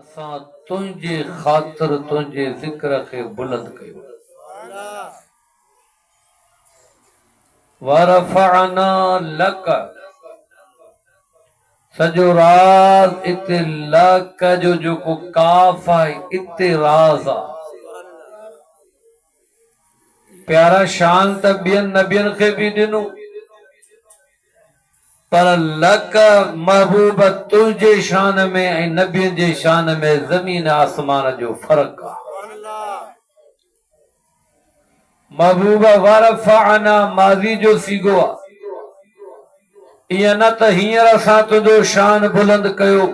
असां तुंहिंजे ख़ातिर तुंहिंजे ज़िक्र खे बुलंद कयो। वरफ़अना लक सॼो राज़ इते लक जो जेको काफ़ आहे इते राज़ आहे। प्यारा शान त ॿियनि नबियनि खे बि ॾिनो, पर लक महबूब तुंहिंजे शान में ऐं नबियनि जे शान में ज़मीन आसमान जो फ़र्क़ु आहे। महबूब वरफ़अना माज़ी जो सीगो आहे। ईअं न त हींअर असां तुंहिंजो शान बुलंद कयो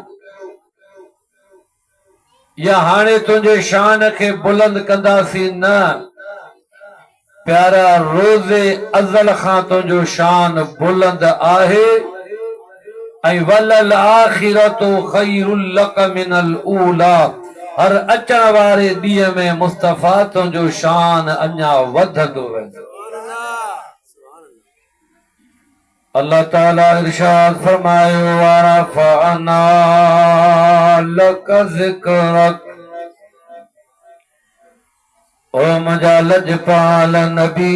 या हाणे तुंहिंजे शान खे बुलंद कंदासीं, न प्यारा रोज़े अज़ल खां तुंहिंजो शान बुलंद आहे। ऐं वलल आखिरतु ख़ैरुल लक मिनल ऊला, हर अचण वारे ॾींहं में मुस्तफ़ा तुंहिंजो शान अञा वधंदो वेंदो। अल्लाह ताला इरशाद फरमायो वरफ़अना लक ज़िक्रक, ओ मुंहिंजा लजपाल नबी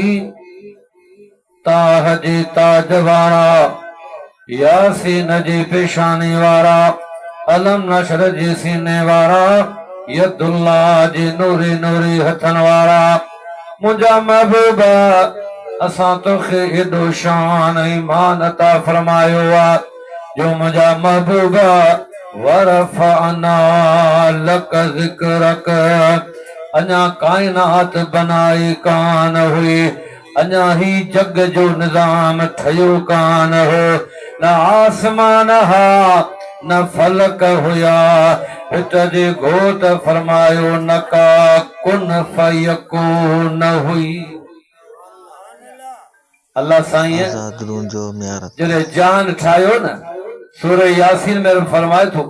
ताह जे ताज वारा, यासीन जी पेशानी वारा, अलम नशर जे सीने वारा, यदुल्लाह जे नूरी नूरी हथन वारा, मुंहिंजा महबूबा असां तोखे एॾो शान ईमान अता फरमायो आहे जो मुंहिंजा महबूबा वरफ़अना लक ज़िक्रक, अञा काइनात बनाई कान हुई, अञा ही जग जो निज़ाम ठहियो कान हो, न आसमान हा न फलक हुया, हित जे घोट फरमायो न का कुन फयकून हुई। अल्लाह साईं जॾहिं जान ठाहियो न, सूरह यासीन में फरमाए थो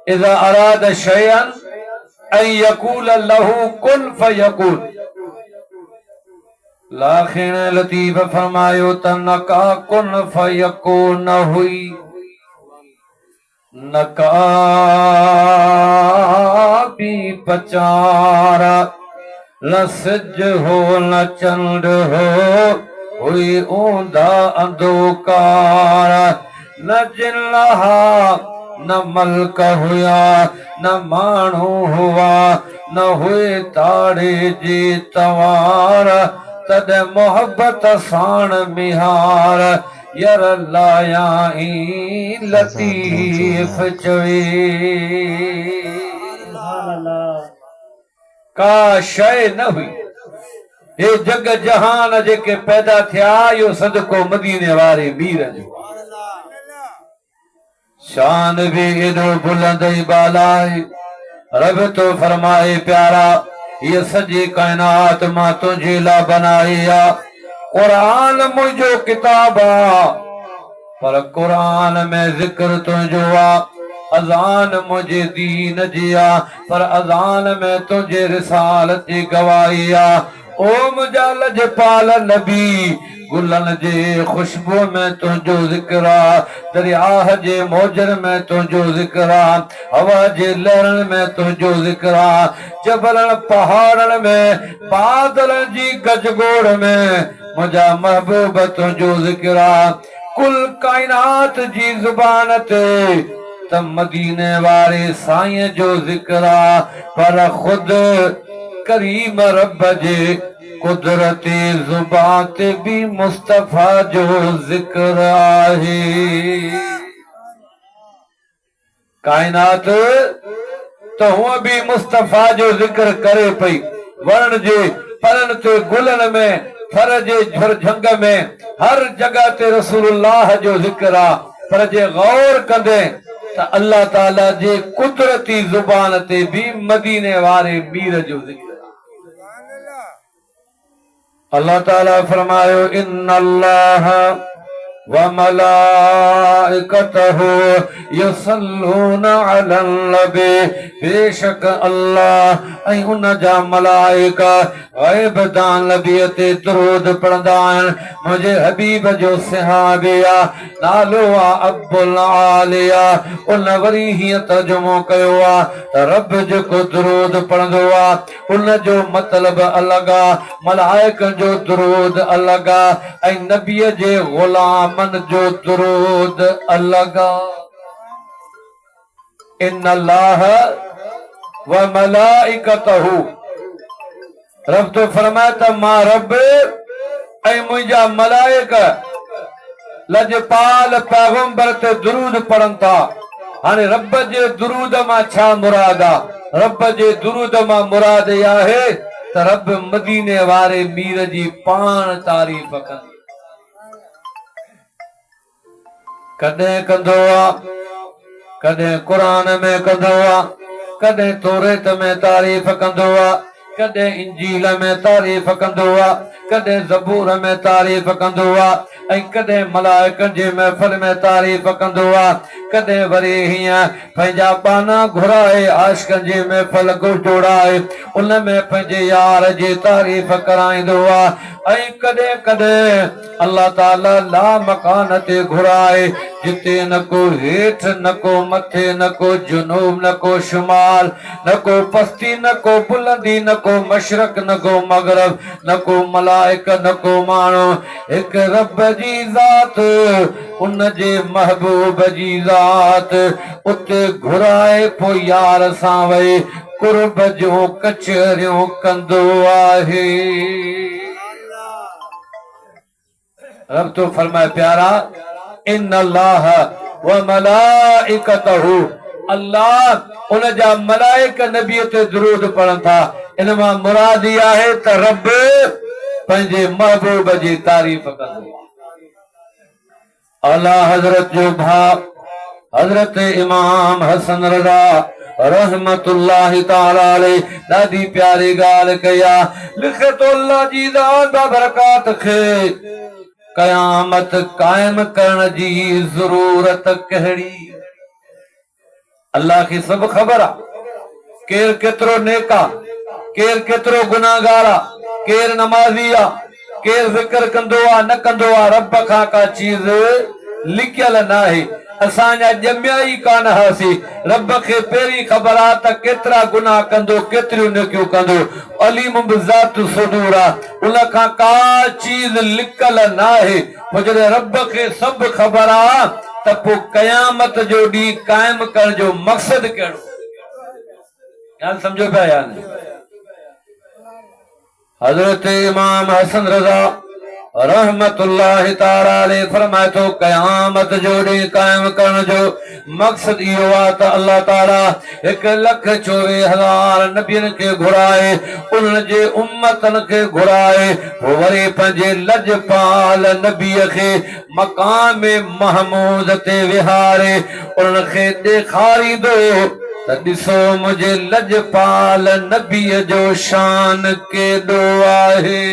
इज़ा अराद शयअन अन यकूल लहू कुन फयकून। लाखिण लतीफ़ फरमायो त न का कुन फयकून हुई, न का बि पचारा, न सिज हो न चंड हो, हुई ऊंधा अंधकार, न जिन्हा न मलक हुया, न माण्हू हुआ, न हुए ताड़े जी तवार, तॾहिं मोहब्बत साण मिहार यर लायाई लतीफ़ चवे। का शय न हुई हे जग जहान जेके पैदा थिया, यो सदको मदीने वारे मीर जो। शान भी एॾो बुलंद ऐं बाला आहे। रब तो फरमाए प्यारा ये सॼी काइनात मां तुंहिंजे लाइ बनाई आहे। क़ुरान मुंहिंजो किताब आहे, पर क़ुरान में ज़िक्र तुंहिंजो आहे। अज़ान मुंहिंजे दीन जी आहे, पर अज़ान में तुंहिंजे रिसालत जी गवाही आहे। ओ मुंहिंजा लजपाल नबी, गुलनि जे खुशबू में तुंहिंजो ज़िक्र आहे, दरियाह जे मौजनि में तुंहिंजो ज़िक्र आहे, हवा जे लहरनि में तुंहिंजो ज़िक्र आहे, जबलनि पहाड़नि में बादलनि जी गजगोड़ में मुंहिंजा महबूब तुंहिंजो ज़िक्र आहे। कुल काइनात जी ज़ुबान ते त मदीने वारे साईं जो ज़िक्र आहे, पर खुद करीम रब जे कुदरती ज़ुबान ते भी मुस्तफ़ा जो ज़िक्र आहे। काइनात त हूअ भी मुस्तफ़ा जो ज़िक्र करे पई। वण जे पलनि ते गुलनि में, थर जे झंग में, हर जगह ते रसूलुल्लाह जो ज़िक्र आहे, पर जे गौर कंदे त अल्लाह ताला जे कुदरती ज़ुबान ते भी मदीने वारे मीर जो ज़िक्र। अल्लाह ताला फरमायो इन्नल्लाह व मलाइकतहु यसल्लूना अलल नबी, बेशक अल्लाह ऐं उन जा मलाइका ग़ैब दान नबी ते दुरूद पढ़ंदा आहिनि। मुंहिंजे हबीब जो सहाबिया नालो आहे अब्दुल आलिया। उन वरी हीअं तर्जुमो कयो आहे त रब जेको दुरूद पढ़ंदो आहे उन जो मतिलब अलॻि आहे, मलाइकनि जो दुरूद अलॻि आहे ऐं नबीअ जे ग़ुलामनि जो दुरूद अलॻि आहे। इन अल्लाह व मलाइकतहु, रब तो फरमाए त मां रब ऐं मुंहिंजा मलाइक लजपाल पैगंबर ते दुरूद पढ़नि था। हाणे रब जे दुरूद मां छा मुराद आहे? रब जे दुरूद मां मुराद इहा आहे त रब मदीने वारे मीर जी पाण तारीफ़ कंदो, कॾहिं कंदो आहे, कॾहिं क़ुरान में कंदो आहे, कॾहिं तौरेत में तारीफ़ कंदो आहे, कॾहिं इंजील में तारीफ़ कंदो आहे, कॾहिं ज़बूर में तारीफ़ कंदो आहे ऐं कॾहिं मलाइकनि जे महफ़िल में तारीफ़ कंदो आहे। कॾहिं वरी हीअं पंहिंजा बाना घुराए आशिक़नि जी महफ़िल जोड़ाए उन में पंहिंजे यार जी तारीफ़ कराईंदो आहे। ऐं कॾहिं कॾहिं अल्लाह ताला ला मकान ते घुराए जिते न को हेठि न को मथे न को जुनूब न को शुमाल न को पस्ती न को बुलंदी न को मशरक न को मगरब न को मलाइक न को माण्हू, हिकु रब जी ज़ात उन जे महबूब जी ज़ात उते घुराए पोइ यार सां वई कुर्ब जो कचहरियूं कंदो आहे। रब तो फरमाए प्यारा इन अल्लाह व मलाइकतहु, अल्लाह उन जा मलाइक नबीअ ते दुरूद पढ़नि था। इन मां मुराद इहा आहे त रब पंहिंजे महबूब जी तारीफ़ कंदो। आला हज़रत जो भाउ हज़रत इमाम हसन रज़ा रहमतुल्लाहि ताला अलैहि ॾाढी प्यारी ॻाल्हि कई आहे। लिखे तो अल्लाह जी ज़ात बरकात खे क़यामत कायम करण जी ज़रूरत कहिड़ी? अल्लाह खे सब ख़बर आहे केर केतिरो नेक आहे, केर केतिरो गुनाहगार आहे, केर नमाज़ी आहे, केर ज़िक्र कंदो आहे न कंदो आहे। रब खां का चीज़ लिखियल न आहे, असांजा ॼमिया ई कान हुआसीं। रब खे पहिरीं ख़बर आहे त केतिरा गुनाह कंदो, केतिरियूं नेकियूं कंदो। अलीम बिज़ात सुदूर आहे, उन खां का चीज़ लिखियल न आहे। पोइ जॾहिं रब खे सभु ख़बर आहे त पोइ क़यामत जो ॾींहुं क़ाइम करण जो मक़सद कहिड़ो? ॻाल्हि सम्झो पिया या न? हज़रत इमाम हसन रज़ा रहमतुल्लाहि ताला अलैहि फरमाए थो क़यामत जो ॾींहुं क़ाइम करण जो मक़सद इहो आहे त अल्लाह ताला 1,24,000 नबियनि खे घुराए उन्हनि जे उम्मतनि खे घुराए पोइ वरी पंहिंजे लजपाल नबीअ खे मक़ाम महमूद ते विहारे उन्हनि खे ॾेखारींदो त ॾिसो मुंहिंजे लजपाल नबीअ जो शान केॾो आहे।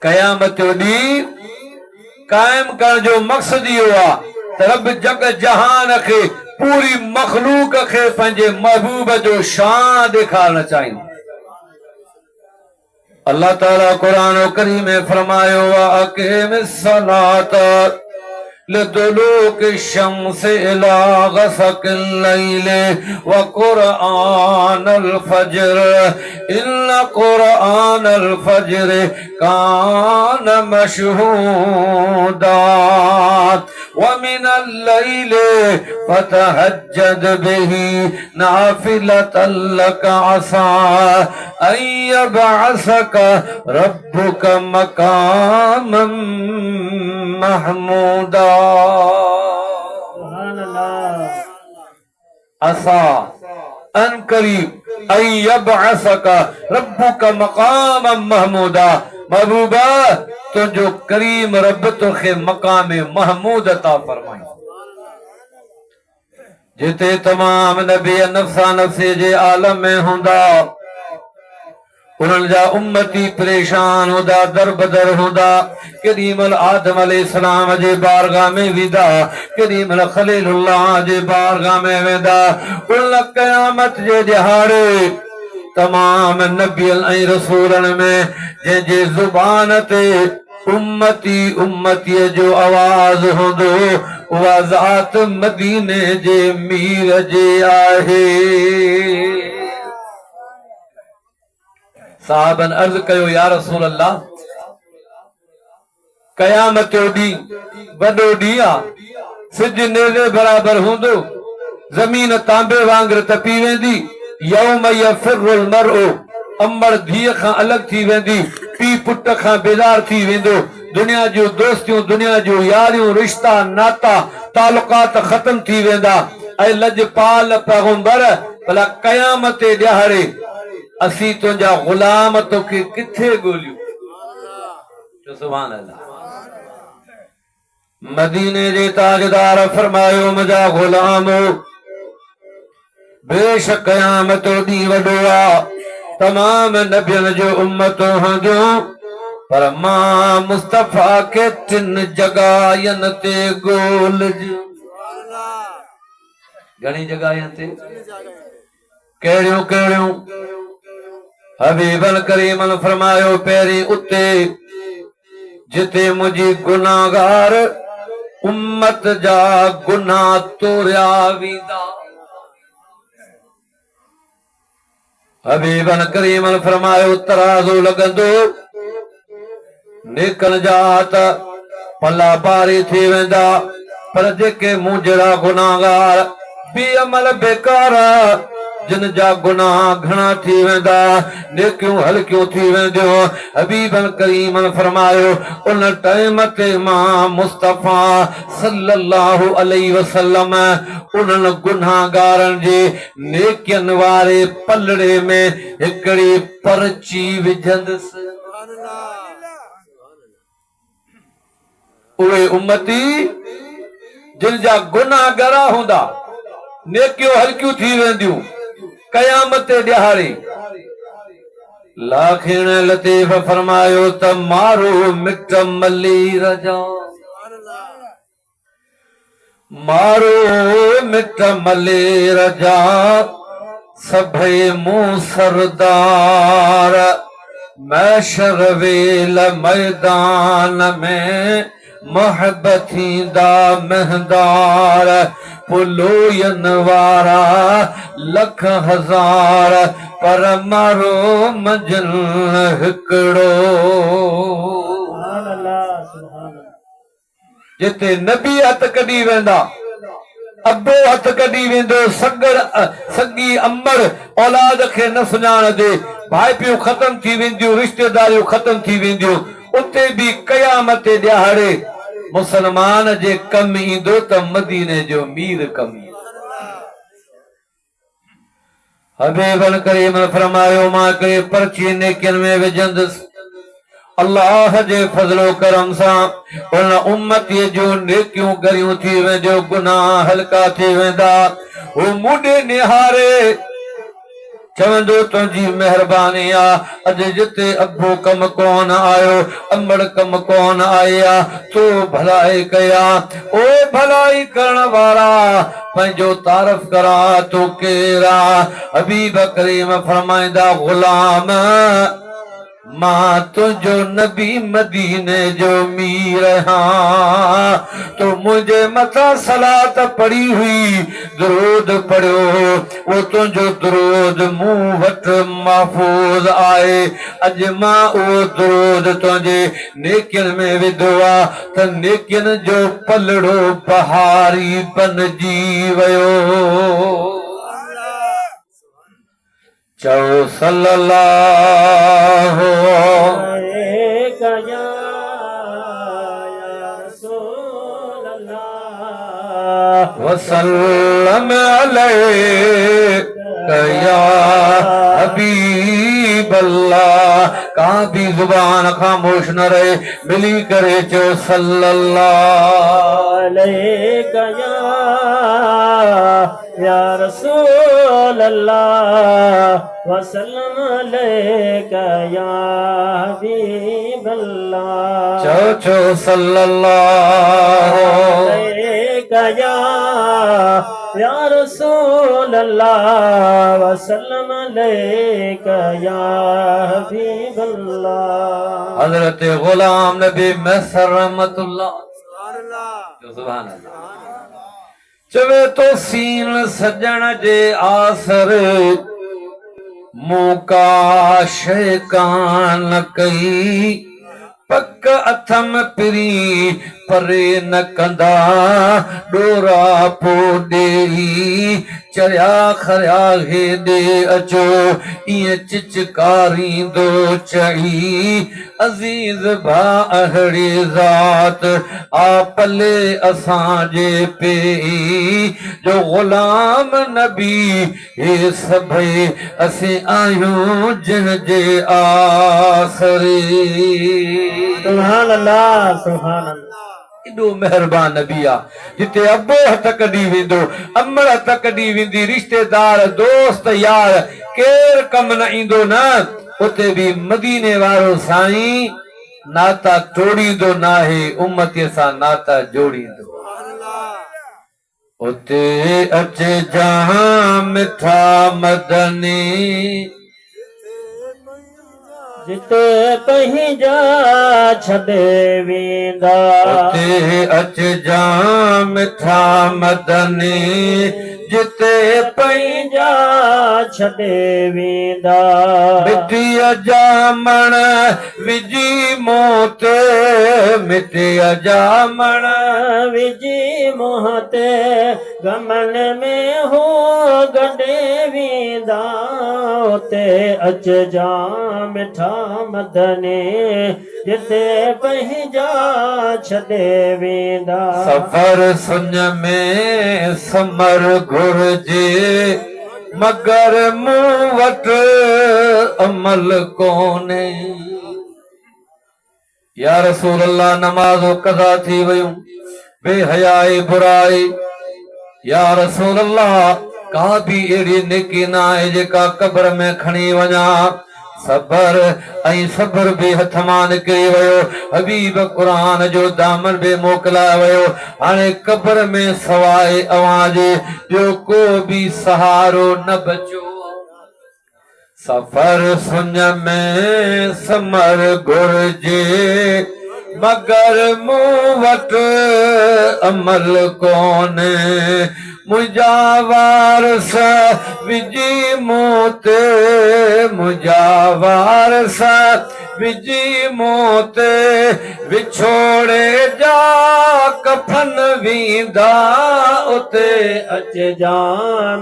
क़यामत जो ॾींहुं कायम करण जो मक़सद इहो आहे त रब जग जहान खे पूरी मखलूक खे पंहिंजे महबूब जो शान ॾेखारणु चाहींदो। अल्लाह ताला क़ुरान करीम में फरमायो आहे अक़ीमिस्सलात लिदुलूक शम्स इला गसकिल लैल व क़ुरआनल फज्र इन्न क़ुरआनल फज्र कान मशहूदा व मिनल लैल फतहज्जद बिही नाफिलतन लक असा अन यबअसक रब्बुक मकामम महमूदा। असा अन करीब अन यबअसक रब्बुक मकामम महमूदा। महबूबा तुंहिंजो करीम रब तोखे मकाम महमूद अता फरमाई जिते तमाम नबी नफ़्सा नफ़्सी जे आलम में हूंदा उन्हनि जा उम्मती परेशान हूंदा, दर बदर हूंदा। केॾी महिल आदम अलैहिस्सलाम जे बारगाह में वेंदा, केॾी महिल खलीलुल्लाह जे बारगाह में वेंदा। उन क़यामत जे ॾिहाड़े तमाम नबियन ऐं रसूलनि में जंहिंजे ज़ुबान ते उम्मती उम्मतीअ जो आवाज़ हूंदो, उहा ज़ात मदीने जे मीर जे आहे। साहबन अर्ज़ कयो, या रसूल अल्लाह, क़यामत जो ॾींहुं वॾो ॾींहुं आहे, सिज नेज़े बराबर हूंदो, ज़मीन तांबे वांगुरु तपी वेंदी। यौम यफिरुल मर्उ, अमड़ धीअ खां अलॻि थी वेंदी, पीउ पुट खां बेज़ार थी वेंदो, दुनिया जूं दोस्तियूं, दुनिया जूं यारियूं, रिश्ता नाता तालुकात ख़त्म थी वेंदा। ऐं लजपाल पैगंबर, भला क़यामत जे ॾिहाड़े असीं तुंहिंजा ग़ुलाम तोखे किथे ॻोल्हियूं? सुभान अल्लाह। मदीने जे ताजदार फरमायो, मुंहिंजा ग़ुलाम, बेशक क़यामत जो ॾींहुं वॾो आहे, तमाम नबियन जो उम्मतूं हूंदियूं, पर मां मुस्तफ़ा खे टिन जॻहियुनि ते ॻोल्हियूं। घणी जॻहियुनि ते? कहिड़ियूं कहिड़ियूं? हबीबन करीमन फरमायो, पहिरीं उते जिते मुंहिंजी गुनाहगार उम्मत जा गुनाह तोरिया वेंदा। हबीबन करीमन फरमायो, तराज़ो लॻंदो, नेकन जा त पला भारी थी वेंदा, पर जेके मूं जहिड़ा गुनाहगार बेअमल बेकार, जिन जा गुनाह घणा थी वेंदा, नेकियूं हल्कियूं थी वेंदियूं। हबीबन करीमन फरमायो, उन टाइम ते मां मुस्तफ़ा सल्लल्लाहु अलैहि वसल्लम उन्हनि गुनाहगारनि जे नेकियन वारे पलड़े में हिकिड़ी पर्ची विझंदुसि। उहे उम्मती जिन जा गुनाह घणा हूंदा, नेकियूं हल्कियूं थी वेंदियूं, क़यामत जे ॾिहाड़े लाखिण लतीफ़ फरमायो त मारो मिट मली रजा, मारो मिट मले रजा, सभई मूं सरदार, मैशर वेल मैदान में मोहब्बत थींदा महदार, पुलोयन वारा लख हज़ार, पर मारो मजन हिकिड़ो। जिते नबी हथ कढी वेंदा, अबो हथ कढी वेंदो, सगी अमर औलाद खे न सुञाणंदे, भाइपियूं ख़त्म थी वेंदियूं, रिश्तेदारियूं ख़त्म थी वेंदियूं। उते बि क़यामत जे ॾिहाड़े मुसलमान जे कम ईंदो त मदीने जो मीर कम ईंदो। हबीबन करीम फरमायो, मां हिकिड़े पर्ची नेकियन में विझंदुसि, अल्लाह जे फज़लो करम सां उन उम्मतीअ जूं नेकियूं गरियूं थी वेंदियूं, गुनाह हल्का थी वेंदा। हू मुंडे निहारे चवंदो, तुंहिंजी महिरबानी आ, अॼु जिते अबो कम कोन आयो, अमड़ कम कोन आया, तो भलाई कया। ओ भलाई करण वारा, पंहिंजो तारफ़ करा, तो केरा? हबीब करीम फरमाईंदा, गुलाम, मां तुंहिंजो नबी मदीने जो मीर हां, तो मुंहिंजे मथां सलात पढ़ी हुई, दुरूद पढ़ियो, वो तुंहिंजो दुरूद मूं वटि महफूज़ आहे। अॼु मां उहो दुरूद तुंहिंजे नेकियन में विधो आहे त नेकियन जो पलड़ो बहारी बणिजी वियो। चओ सल्लल्लाहु वसल्लम अलैका या हबीब अल्लाह। का भी जुबान खामोश न रहे, मिली करे चो सल्लल्लाहु अलैका या या रसूल अल्लाह वसल्लम अलैका या हबीब अल्लाह चो सल्लल्लाहु अलैका या रसूल अल्लाह वसल्लम अलैका या हबीब अल्लाह। हजरत गुलाम नबी मैसर रहमतुल्लाह सुभान अल्लाह चवे तो सीन सजण जे आसर मूका शैकान कई पक अथम पिरी परे न कंदा डोरा पो डेरी चरिया खरिया हेॾे अचो इएं चिचकारींदो चई अज़ीज़ भा अहिड़ी ज़ात आ पले असांजे पे जो गुलाम नबी हे सभई असीं आहियूं जंहिंजे आसरे सुभान अल्लाह सुभान अल्लाह। एॾो महिरबान नबी आहे जिते अबो हथ कढी वेंदो अमड़ हथ कढी वेंदी रिश्तेदार दोस्त यार केर कम न ईंदो न उते बि मदीने वारो साईं नाता तोड़ींदो नाहे उम्मतीअ सां नाता जोड़ींदो उते अचे जहां मिठा मदनी जिते कहीं जा छॾे वेंदा उते अच जा मिठा मदनी जिते पंहिंजा छॾे वेंदा मिटीअ जा मण विझी मोत मिटीअ जा मण विझी मोह ते गमन में हो गॾे वेंदा उते अच जा मिठा मदनी जिते पंहिंजा छॾे वेंदा सफ़र सुञ में समर घुर्जे मगर मूं वटि अमल कोन्हे या रसूल अल्लाह नमाज़ो कज़ा थी वयूं बेहयाई बुराई या रसूल अल्लाह का भी अहिड़ी नेकी न आहे जेका क़ब्र में खणी वञा सबर ऐं सबर बि हथ मां निकिरी वियो हबीब क़ुरान जो दामन बि मोकिलायो वियो हाणे क़ब्र में सवाइ अव्हां जे ॿियो को बि सहारो न बचियो सफ़र सुञ में समर घुर्जे मगर मूं वटि अमल कोन्हे मुंहिंजा वारस विझी मूं ते मुंहिंजा वारस विझी मूं ते विछोड़े जा कफन वींदा उते अच जा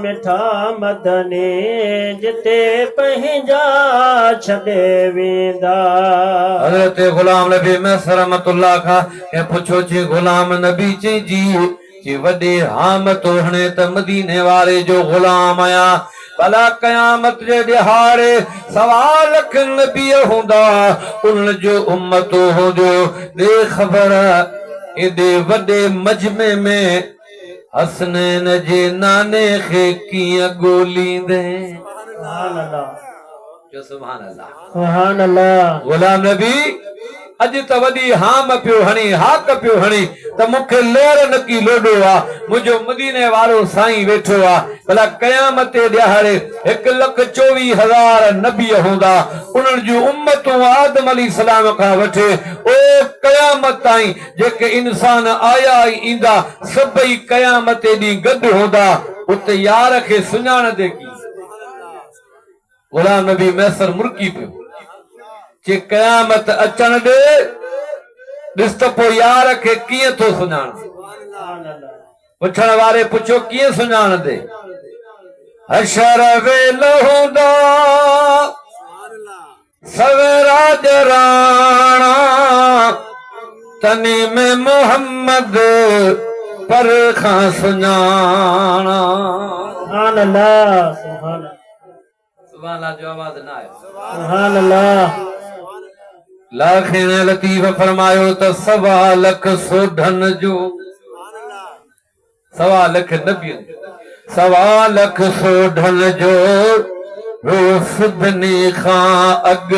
मिठा मदनी जिते पंहिंजा छॾे वेंदा हज़रत गुलाम नबी मैसर रहमतुल्लाह खां के पुछो जी गुलाम नबी चई जी वॾे हाम तो हणे त मदीने वारे जो गुलाम आया भला क़यामत जे ॾिहाड़े 1.25 लख नबी हूंदा उन जो उम्मत हूंदो दे ख़बर एॾे वॾे मजमे में हसनैन जे नाने खे कीअं ॻोल्हींदे सुभान अल्लाह जो सुभान अल्लाह सुभान अल्लाह गुलाम नबी अॼु त वॾी हाम पियो हणी हाक पियो हणी त मूंखे लेर नकी लोॾो आहे मुंहिंजो मदीने वारो साईं वेठो आहे भला क़यामत ते ॾियारे 1,24,000 नबी हूंदा उन्हनि जूं उम्मतूं आदम अलैहिस्सलाम खां वठी ओ क़यामत ताईं जेके इंसान आया ई ईंदा सभई क़यामत ते ॾींहुं गॾु हूंदा उते यार खे सुञाणंदे की गुलाम नबी मैसर मुर्की पियो जे क़यामत अचण ॾे ॾिस त पोइ यार खे कीअं थो सुञाण पुछण वारे पुछो कीअं सुञाणंदे हशर वेल हूंदा सवेरा जराणा तनी में मोहम्मद पर खां सुञाणा सुभान अल्लाह सुभान अल्लाह जो आवाज़ न आयो सुभान अल्लाह लाखिन लतीफ फरमायो त 1.25 लख सोढन जो 1.25 लख नबियन सवा लख सोढल जो रोसदनी खां अग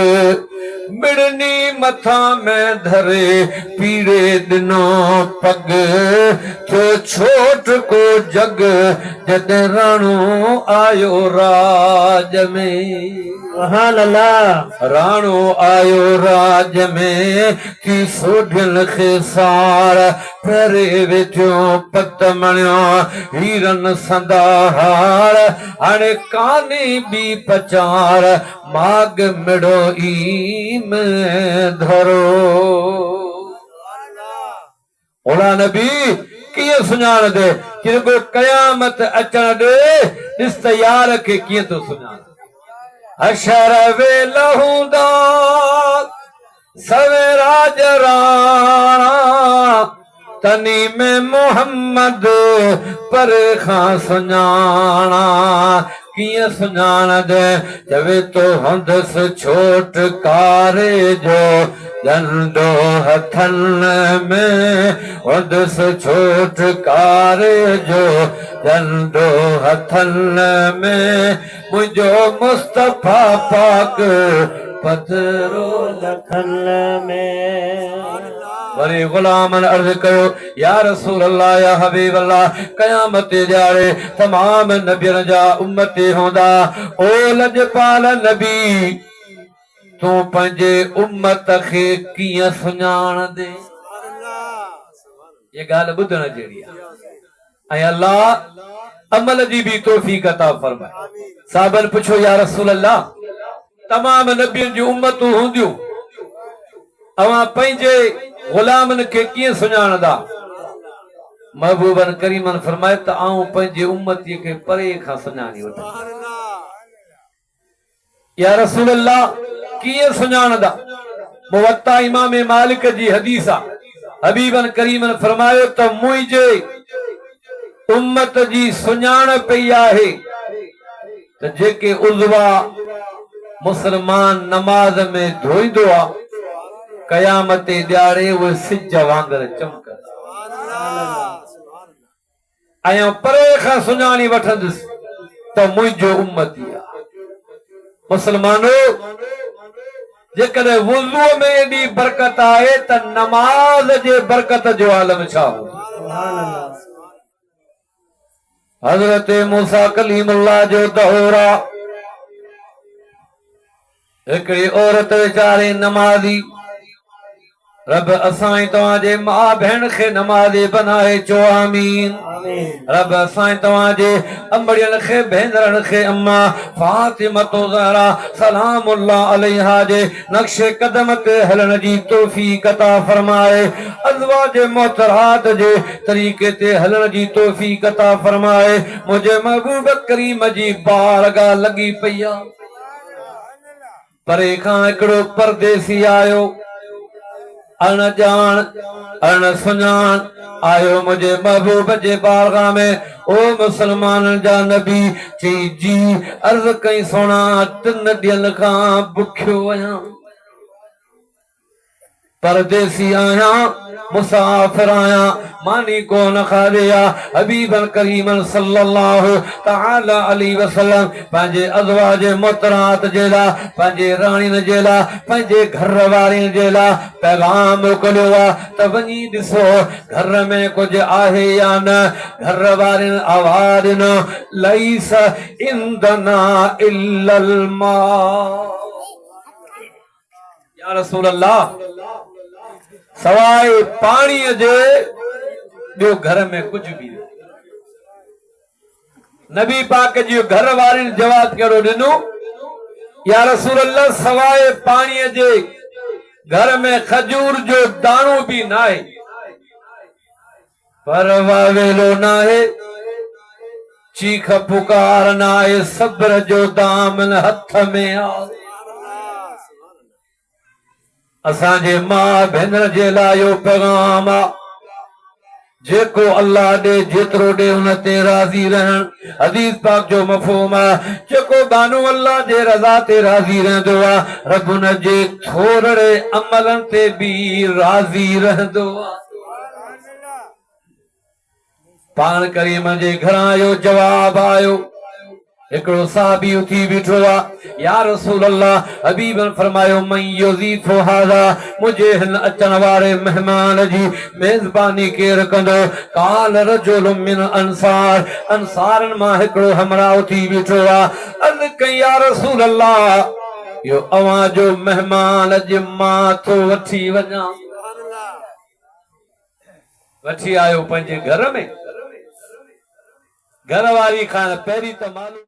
मिड़नी मथा में धरे पीड़े दिनो पग थो छोट को जग जद राणो आयो राज में सुभान अल्लाह राणो आयो राज में थी सोढियल खे सार परे वेठो पत मणियो हीरन संदा हार हाणे कानी बि पचार माग मिड़ो ई में धरो ओला नबी कीअं सुञाण दे कि को क़यामत अचण दे ॾिस त यार खे कीअं थो सुञाण हशर वेल हूंदा सवेरा जराणा तनी में मोहम्मद पर खां सुञाणा कीअं सुञाण दे चवे तो हंदस छोट कारे जो झंडो हथन में हंदस छोट कारे जो झंडो हथन में मुझो मुस्तफा पाक पथरो लखन में वरी गुलामन अर्ज कयो या रसूल अल्लाह या हबीब अल्लाह क़यामत जाड़े तमाम नबियन जा उम्मती होंदा ओ लजपाल नबी तू पंहिंजे उम्मत खे कीअं सुञाण दे ये ॻाल्हि ॿुधण जहिड़ी आहे ऐं अल्लाह अमल जी भी तौफीक अता फरमाए साहबन पुछो या रसूल अल्लाह तमाम नबियन जी उम्मतूं हूंदियूं अवां पंहिंजे गुलामन खे कीअं सुञाणदा महबूबन करीमन फरमाए त आऊं पंहिंजे उम्मतीअ खे परे खां सुञाणी वठां या रसूल अल्लाह कीअं सुञाणदा मुवत्ता इमाम मालिक जी हदीस आहे हबीबन करीमन फरमायो त मुंहिंजे उम्मत जी सुञाण पई आहे त जेके उज़वा मुसलमान नमाज में धोईंदो आहे क़यामत ॾियारे उहे सिज वांगर चमकंदा ऐं परे खां सुञाणी वठंदुसि त मुंहिंजो उम्मती आहे मुसलमानो जेकॾहिं वुज़ूअ में एॾी बरकत आहे त नमाज जे बरकत जो आलम छा हूंदो सुभान अल्लाह हज़रत मूसा कलीमुल्लाह जो दौर आहे हिकिड़ी औरत वीचारी नमाज़ी रब असां तव्हांजे मां भेण खे नमाज़ी बनाए चो आमीन आमीन रब असां तव्हांजे अंबड़ियल खे भेनरन खे अम्मा फातिमा ज़हरा सलामुल्लाह अलैहा जे नक्शे कदम ते हलण जी तौफीक अता फरमाए अज़वाज मोहतरात जे तरीक़े ते हलण जी तौफीक अता फरमाए मुझे महबूब करीम जी बारगाह लगी पई आहे परे खां हिकिड़ो परदेसी आयो अणजान अण सुञाण आयो मुझे महबूब जे बारगाह में ओ मुसलमान जा नबी चई जी अर्ज़ कई सोना 3 ॾींहंनि खां बुखियो आहियां परदेसी आहियां मुसाफिर आहियां मानी को न खादिया हबीबन करीमन सल्लल्लाहु तआला अलैहि वसल्लम पंहिंजे अज़वाज मोहतरात जे लाइ पंहिंजे राणियुनि जे लाइ पंहिंजे घर वारियुनि जे लाइ पैगाम मोकिलियो आहे त वञी ॾिसो घर में कुझु आहे या न घर वारियुनि आवाज़ ॾिनो लैस इंदना इल्लल मा या रसूल अल्लाह सवाए पाणीअ जे ॿियो घर में कुझु बि नबी पाक जी घर वारियुनि जवाब कहिड़ो ॾिनो या रसूल अल्लाह सवाए पाणीअ जे घर में खजूर जो दाणो बि न आहे पर वावेलो न आहे चीख पुकार न आहे सब्र जो दामन हथ में आहे असांजे मां भेनर जे लाइ इहो पैगाम आहे जेको अल्लाह ॾे जेतिरो ॾे हुन ते राज़ी रहण हदीस पाक जो मफ़हूम आहे जेको बानो अल्लाह जे रज़ा ते राज़ी रहंदो आहे रब हुन जे थोरड़े अमलनि ते बि राज़ी रहंदो आहे पान करीम जे घरां जो जवाब आयो। एकड़ो साहबी उथी बीठो आ। या रसूल अल्लाह, हबीबन फरमायो मन युज़ीफु हाज़ा, मुझे हिन अचण वारे मेहमान जी मेज़बानी केर कंदो? काल रजुलुम मिन अंसार, अंसारन मां हिकड़ो हमरा उथी बीठो आ। अर्ज़ कई या रसूल अल्लाह, यो अवां जो मेहमान अॼु मां थो वठी वञा। वठी आयो पंहिंजे घर में, घर वारी खां पहिरीं त मालूम